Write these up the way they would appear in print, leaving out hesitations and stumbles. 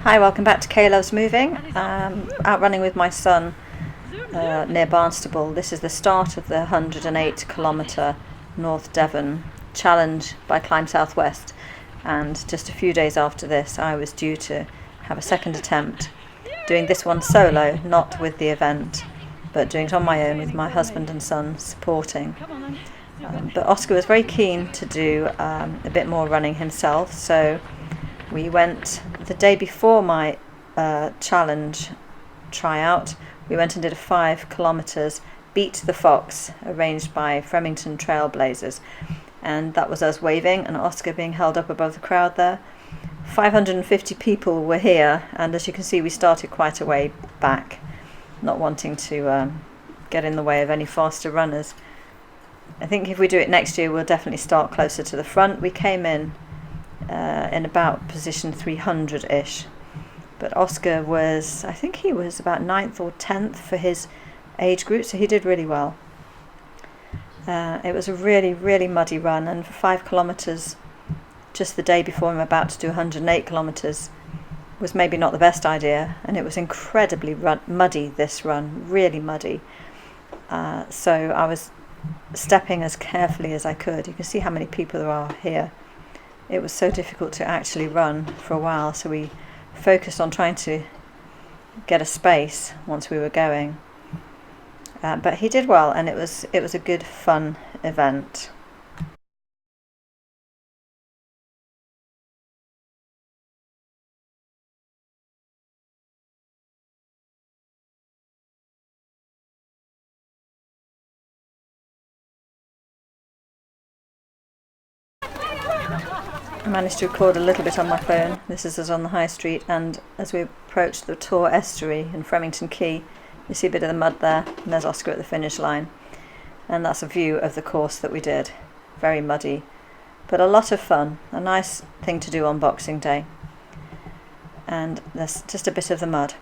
Hi, welcome back to Kay Loves Moving. Out running with my son near Barnstaple. This is the start of the 108 kilometre North Devon challenge by Climb Southwest, and just a few days after this I was due to have a second attempt, doing this one solo, not with the event, but doing it on my own with my husband and son supporting. But Oscar was very keen to do a bit more running himself, so we went the day before my challenge tryout. We went and did a 5 kilometres Beat the Fox, arranged by Fremington Trailblazers, and that was us waving and Oscar being held up above the crowd there. 550 people were here, and as you can see we started quite a way back, not wanting to get in the way of any faster runners. I think if we do it next year we'll definitely start closer to the front. We came in about position 300-ish, but Oscar was, I think he was about 9th or 10th for his age group, so he did really well. It was a really muddy run, and for 5 kilometres just the day before I'm about to do 108 kilometres was maybe not the best idea, and it was incredibly muddy, this run, really muddy. So I was stepping as carefully as I could. You can see how many people there are here. It was so difficult to actually run for a while, so we focused on trying to get a space once we were going. But he did well, and it was a good, fun event. I managed to record a little bit on my phone. This is us on the high street, and as we approach the Tor Estuary in Fremington Quay, you see a bit of the mud there, and there's Oscar at the finish line. And that's a view of the course that we did. Very muddy, but a lot of fun. A nice thing to do on Boxing Day. And there's just a bit of the mud.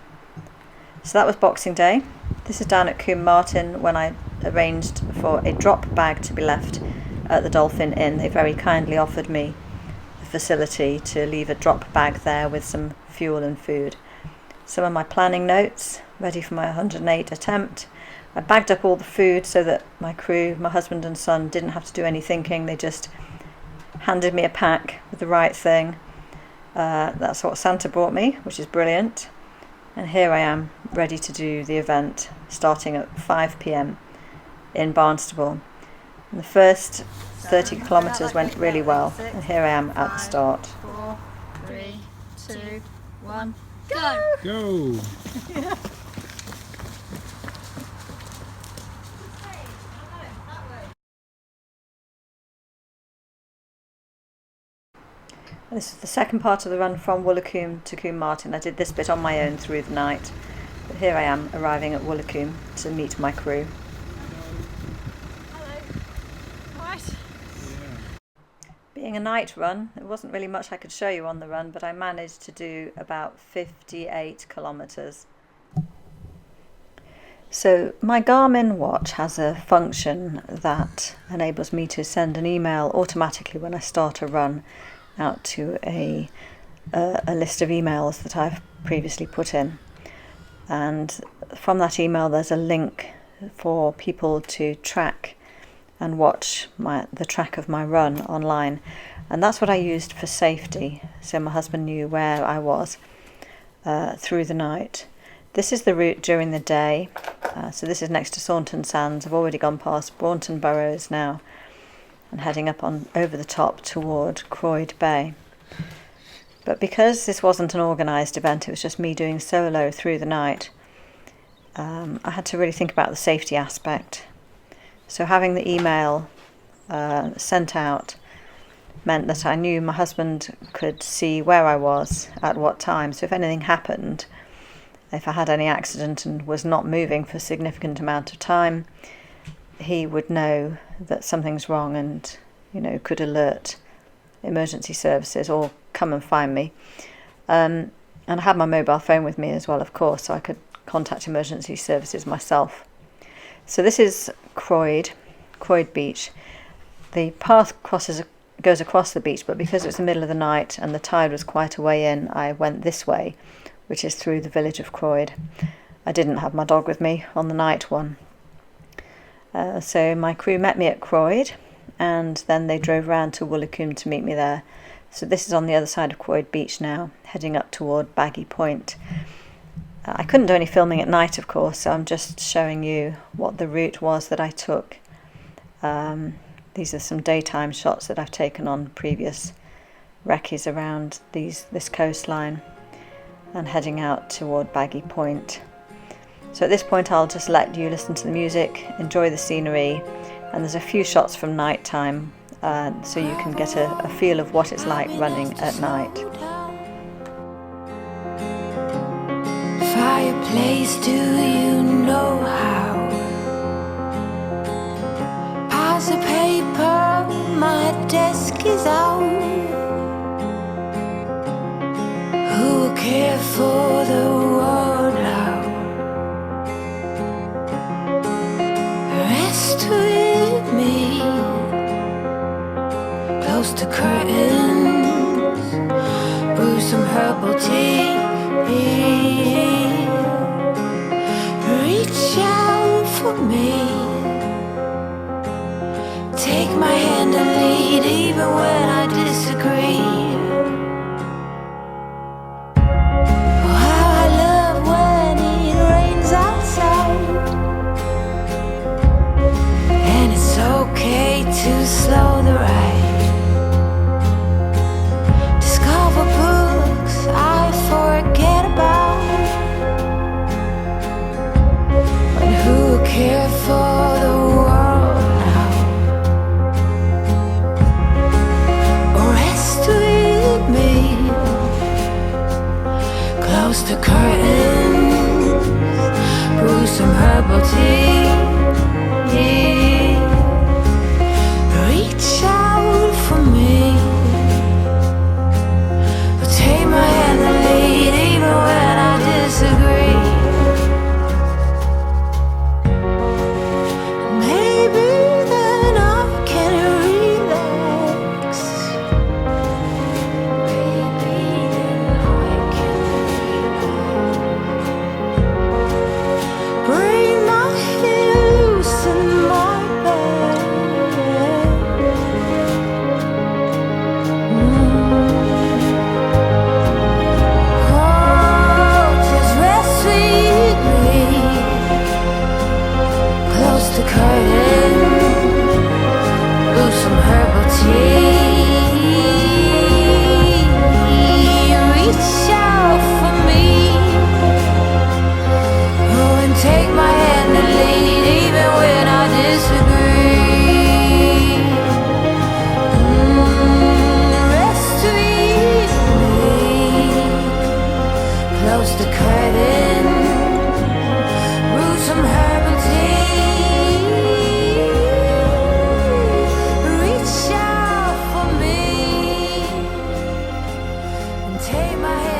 So that was Boxing Day. This is down at Combe Martin when I arranged for a drop bag to be left at the Dolphin Inn. They very kindly offered me the facility to leave a drop bag there with some fuel and food. Some of my planning notes, ready for my 108 attempt. I bagged up all the food so that my crew, my husband and son, didn't have to do any thinking. They just handed me a pack with the right thing. That's what Santa brought me, which is brilliant. And here I am, ready to do the event, starting at 5 p.m. in Barnstaple. And the first 30 kilometres went really well, and here I am at the start. 4, 3, 2, 1, go! Go! This is the second part of the run from Woolacombe to Combe Martin. I did this bit on my own through the night, but here I am arriving at Woolacombe to meet my crew. Being a night run, there wasn't really much I could show you on the run, but I managed to do about 58 kilometres. So my Garmin watch has a function that enables me to send an email automatically when I start a run out to a list of emails that I've previously put in. And from that email there's a link for people to track and watch the track of my run online, and that's what I used for safety, so my husband knew where I was through the night. This is the route during the day, so this is next to Saunton Sands. I've already gone past Braunton Burrows now and heading up on over the top toward Croyd Bay. But because this wasn't an organised event, it was just me doing solo through the night, I had to really think about the safety aspect. So having the email sent out meant that I knew my husband could see where I was at what time. So if anything happened, if I had any accident and was not moving for a significant amount of time, he would know that something's wrong and, could alert emergency services or come and find me. And I had my mobile phone with me as well, of course, so I could contact emergency services myself. So this is Croyd Beach. The path crosses goes across the beach, but because it was the middle of the night and the tide was quite a way in, I went this way, which is through the village of Croyd. I didn't have my dog with me on the night one. So my crew met me at Croyd, and then they drove round to Woolacombe to meet me there. So this is on the other side of Croyd Beach now, heading up toward Baggy Point. I couldn't do any filming at night, of course, so I'm just showing you what the route was that I took. These are some daytime shots that I've taken on previous recce's around this coastline and heading out toward Baggy Point. So at this point I'll just let you listen to the music, enjoy the scenery, and there's a few shots from night time so you can get a feel of what it's like running at night. Fireplace, do you know how? Piles of paper, my desk is out. Who will care for the world now? Rest with me, close to curtains, brew some herbal tea. Reach out for me, take my hand and lead even when I disagree. Oh, how I love when it rains outside, and it's okay to slow the ride. Discover books I forget about. Who care for the world now? Rest with me, close to curtains, brew some herbal tea. Reach out for me, take my hand and lead even when I disagree. Take my hand.